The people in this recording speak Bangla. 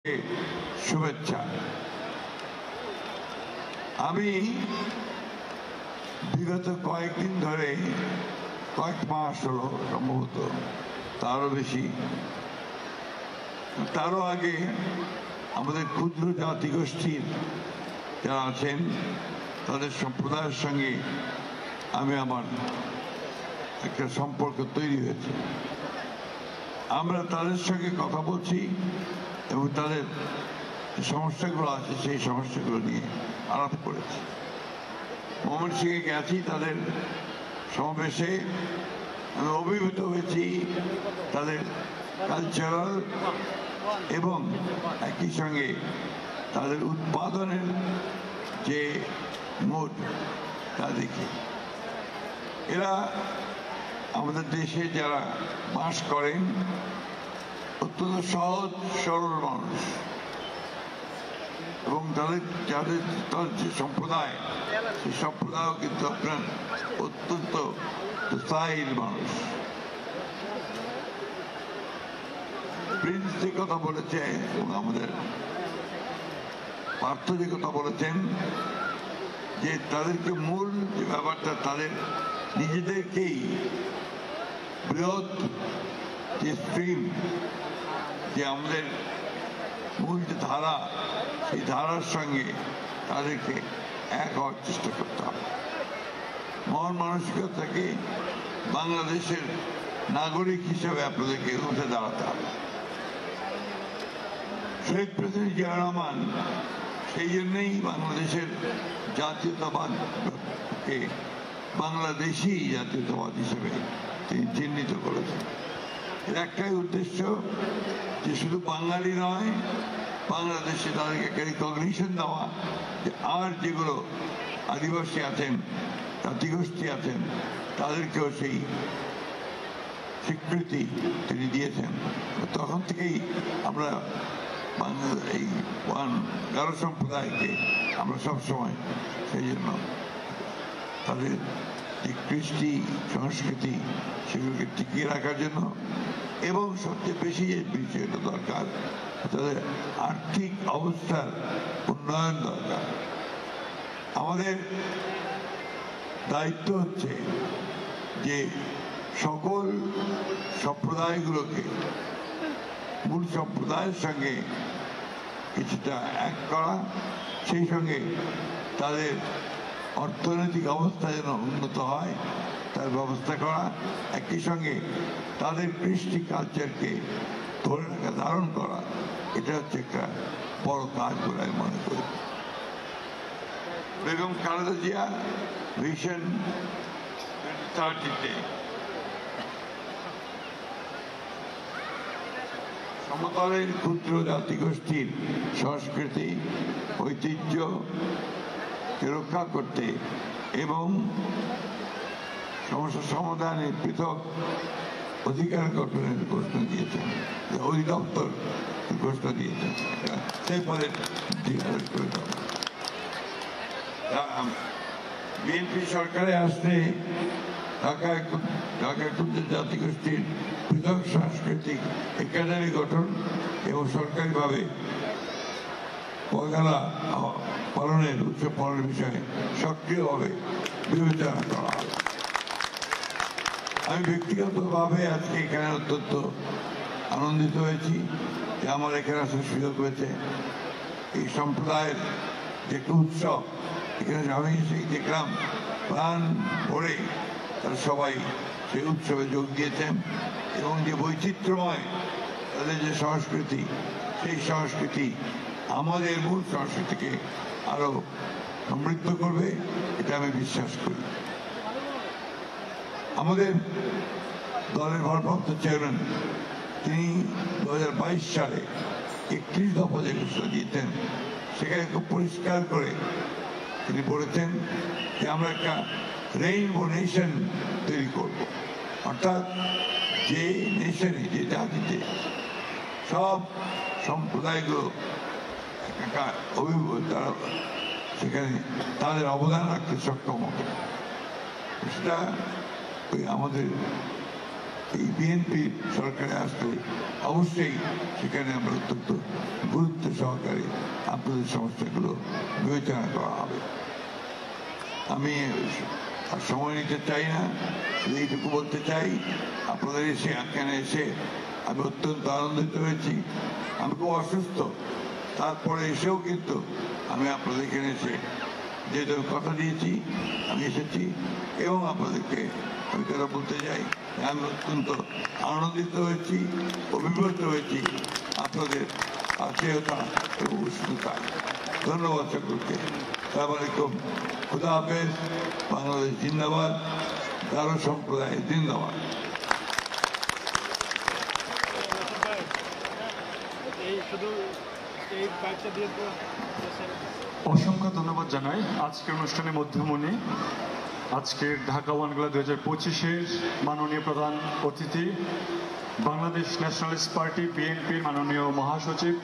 শুভেচ্ছা। আমি বিগত কয়েকদিন ধরে, কয়েক মাস হলো সম্ভবত, তারও বেশি, তারও আগে আমাদের ক্ষুদ্র জাতিগোষ্ঠীর যারা আছেন তাদের সম্প্রদায়ের সঙ্গে আমার একটা সম্পর্ক তৈরি হয়েছে। আমরা তাদের সঙ্গে কথা বলছি এবং তাদের সমস্যাগুলো আছে সেই সমস্যাগুলো নিয়ে আলাপ করেছি। ময়মনসিংহে গেছি, তাদের সমাবেশে আমি অভিভূত হয়েছি তাদের কালচারাল এবং একই সঙ্গে তাদের উৎপাদনের যে মোড তা দেখি। এরা আমাদের দেশে যারা বাস করেন অত্যন্ত সহজ সরল মানুষ এবং যাদের যে সম্প্রদায়, সেই সম্প্রদায়ও কিন্তু আপনার অত্যন্ত স্থায়ীর মানুষ। প্রিন্স যে কথা বলেছে এবং আমাদের পার্থ যে কথা বলেছেন যে তাদেরকে মূল যে ব্যাপারটা, তাদের নিজেদেরকেই বৃহৎ যে স্ট্রিম, যে আমাদের মূল যে ধারা, সেই ধারার সঙ্গে তাদেরকে এক হওয়ার চেষ্টা করতে হবে। মহান মানসিকতা থেকে বাংলাদেশের নাগরিক হিসেবে আপনাদেরকে উঠে দাঁড়াতে হবে। শহীদ প্রেসিডেন্ট জিয়া রহমান সেই জন্যই বাংলাদেশের জাতীয়তাবাদকে বাংলাদেশি জাতীয়তাবাদ হিসেবে তিনি চিহ্নিত করেছেন। এর একটাই উদ্দেশ্য যে শুধু বাঙালি নয়, বাংলাদেশে তাদেরকে একটা রিকগনিশন দেওয়া যে আর যেগুলো আদিবাসী আছেন, জাতিগোষ্ঠী আছেন, তাদেরকেও সেই স্বীকৃতি তিনি দিয়েছেন। তখন থেকেই আমরা এই গারো সম্প্রদায়কে আমরা সবসময় সেই জন্য তাদের যে কৃষ্টি সংস্কৃতি সেগুলোকে টিকিয়ে রাখার জন্য এবং সবচেয়ে বেশি যে বিষয়টা দরকার তাদের আর্থিক অবস্থার উন্নয়ন দরকার। আমাদের দায়িত্ব হচ্ছে যে সকল সম্প্রদায়গুলোকে মূল সম্প্রদায়ের সঙ্গে কিছুটা এক করা, সেই সঙ্গে তাদের অর্থনৈতিক অবস্থা যেন উন্নত হয় তার ব্যবস্থা করা, একই সঙ্গে তাদের কৃষ্টি কালচারকে ধরে রাখা, ধারণ করা, এটা হচ্ছে একটা বড় কাজ বলে আমি মনে করি। বেগম খালেদা জিয়া ভিশন 2030-তে সমতলের ক্ষুদ্র জাতিগোষ্ঠীর সংস্কৃতি ঐতিহ্যকে রক্ষা করতে এবং সমস্যা সমাধানে পৃথক অধিকার গঠনের ঘোষণা দিয়েছেন, অধিদপ্তর ঘোষণা দিয়েছেন। সেই পরে বিএনপি সরকারে আসলে ঢাকায় ক্ষুদ্র জাতিগোষ্ঠীর পৃথক সাংস্কৃতিক একাডেমি গঠন এবং সরকারিভাবে পয়গালা পালনের উৎসব পালনের বিষয়ে সক্রিয়ভাবে বিবেচনা করা হবে। আমি ব্যক্তিগতভাবে আজকে এখানে অত্যন্ত আনন্দিত হয়েছি যে আমার এখানে আসার সুযোগ হয়েছে। এই সম্প্রদায়ের যে একটা উৎসব, এখানে আমি সেই দেখলাম প্রাণ ভরে তারা সবাই সেই উৎসবে যোগ দিয়েছেন এবং যে বৈচিত্র্যময় তাদের যে সংস্কৃতি, সেই সংস্কৃতি আমাদের মূল সংস্কৃতিকে আরো সমৃদ্ধ করবে, এটা আমি বিশ্বাস করি। আমাদের দলের ভারপ্রাপ্ত চেয়ারম্যান তিনি 2022 সালে 31 দফা যে ঘোষণা দিয়েছেন, সেখানে খুব পরিষ্কার করে তিনি বলেছেন যে আমরা একটা রেইনবো নেশন তৈরি করব, অর্থাৎ যে নেশনে, যে জাতিতে সব সম্প্রদায়গুলো তারা সেখানে তাদের অবদান রাখতে সক্ষম হবে। সেটা ওই আমাদের এই বিএনপি সরকারে আসলে অবশ্যই সেখানে আমরা অত্যন্ত গুরুত্ব সহকারে আপনাদের সমস্যাগুলো বিবেচনা করা হবে। আমি আর সময় নিতে চাই না, শুধু এইটুকু বলতে চাই, আপনাদের এখানে এসে আমি অত্যন্ত আনন্দিত হয়েছি। আমি খুব অসুস্থ, তারপরে এসেও কিন্তু আমি আপনাদের এখানে এসে যেহেতু কথা দিয়েছি আমি এসেছি, এবং আপনাদেরকে আমি কথা বলতে চাই আমি অত্যন্ত আনন্দিত হয়েছি, অভিভূত হয়েছি আপনাদের আত্মীয়তা এবং উষ্ণতায়। ধন্যবাদ সকলকে। আসসালামু আলাইকুম, খুদা হাফেজ, বাংলাদেশ জিন্দাবাদ, গারো সম্প্রদায় জিন্দাবাদ। অসংখ্য ধন্যবাদ জানাই আজকের অনুষ্ঠানের মধ্যমণি, আজকের ঢাকা ওয়ানগুলা 2025-এর মাননীয় প্রধান অতিথি, বাংলাদেশ ন্যাশনালিস্ট পার্টি বিএনপির মাননীয় মহাসচিব